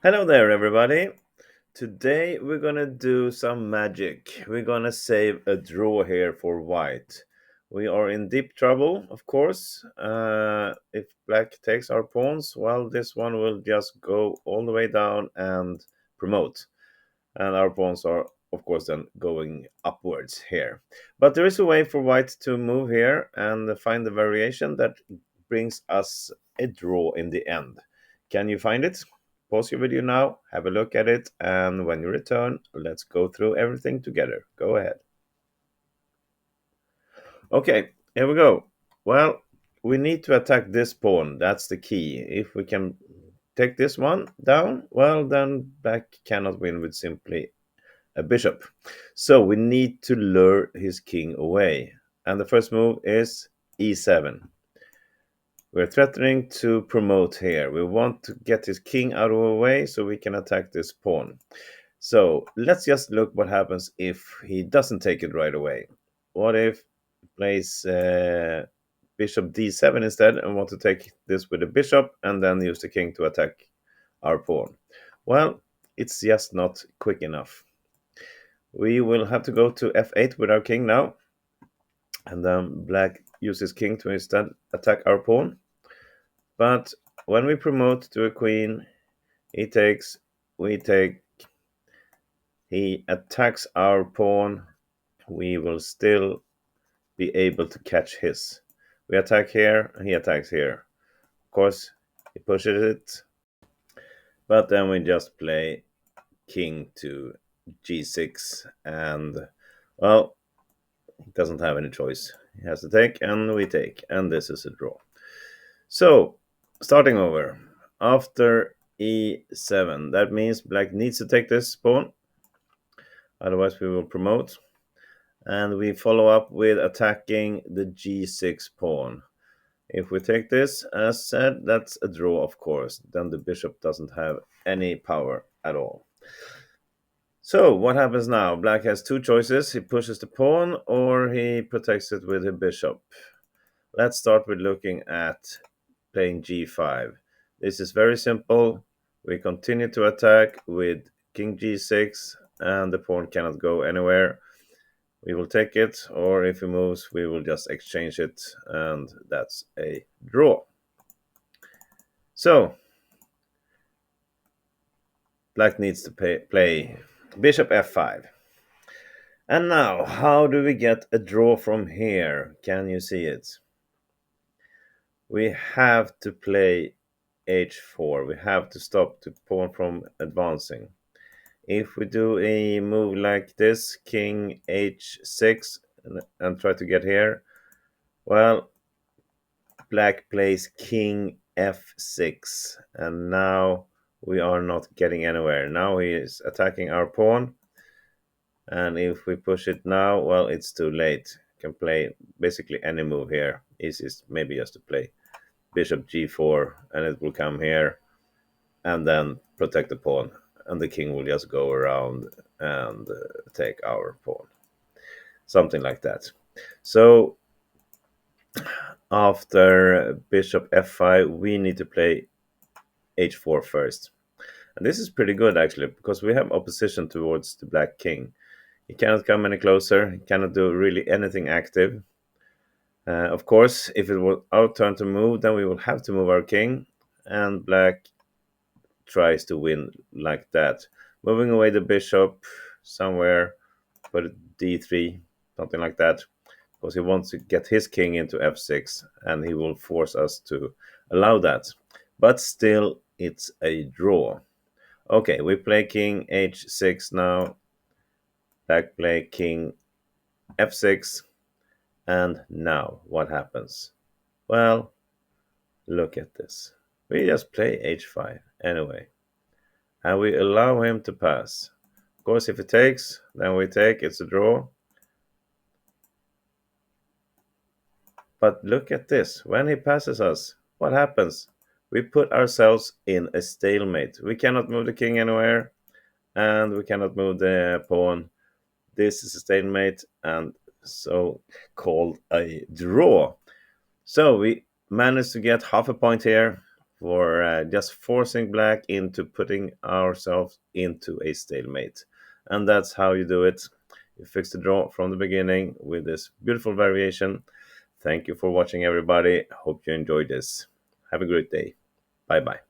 Hello there, everybody. Today we're gonna do some magic. We're gonna save a draw here for white. We are in deep trouble, of course. If black takes our pawns, well, this one will just go all the way down and promote. And our pawns are, of course, then going upwards here. But there is a way for white to move here and find the variation that brings us a draw in the end. Can you find it? Pause your video now, have a look at it, and when you return, let's go through everything together. Go ahead. Okay, here we go. Well, we need to attack this pawn. That's the key. If we can take this one down, well, then black cannot win with simply a bishop. So we need to lure his king away. And the first move is e7. We're threatening to promote here. We want to get his king out of the way so we can attack this pawn. So let's just look what happens if he doesn't take it right away. What if he plays bishop d7 instead and want to take this with the bishop and then use the king to attack our pawn? Well, it's just not quick enough. We will have to go to f8 with our king now. And then black uses king to instead attack our pawn. But when we promote to a queen, he takes, we take, he attacks our pawn. We will still be able to catch his. We attack here, he attacks here. Of course, he pushes it. But then we just play king to g6 and, well, he doesn't have any choice. He has to take, and we take, and this is a draw. So, starting over. After e7, that means black needs to take this pawn, otherwise we will promote. And we follow up with attacking the g6 pawn. If we take this, as said, that's a draw, of course. Then the bishop doesn't have any power at all. So, what happens now? Black has two choices. He pushes the pawn or he protects it with a bishop. Let's start with looking at playing g5. This is very simple. We continue to attack with king g6 and the pawn cannot go anywhere. We will take it, or if he moves, we will just exchange it, and that's a draw. So, black needs to play bishop f5. And now, how do we get a draw from here? Can you see it? We have to play h4. We have to stop the pawn from advancing. If we do a move like this, king h6, and try to get here, well, black plays king f6, and now we are not getting anywhere. Now he is attacking our pawn, and if we push it now, well, it's too late. Can play basically any move here. Easiest maybe just to play bishop g4, and it will come here, and then protect the pawn, and the king will just go around and take our pawn. Something like that. So after bishop f5, we need to play h4 first. And this is pretty good actually, because we have opposition towards the black king. He cannot come any closer, he cannot do really anything active. Of course, if it was our turn to move, then we will have to move our king, and black tries to win like that. Moving away the bishop somewhere, put d3, something like that, because he wants to get his king into f6, and he will force us to allow that. But still, it's a draw. Okay, we play king h6 now. Black play king f6. And now, what happens? Well, look at this. We just play h5 anyway. And we allow him to pass. Of course, if he takes, then we take. It's a draw. But look at this. When he passes us, what happens? We put ourselves in a stalemate. We cannot move the king anywhere, and we cannot move the pawn. This is a stalemate, and so called a draw. So we managed to get half a point here for just forcing black into putting ourselves into a stalemate. And that's how you do it. You fix the draw from the beginning with this beautiful variation. Thank you for watching, everybody. Hope you enjoyed this. Have a great day. Bye bye.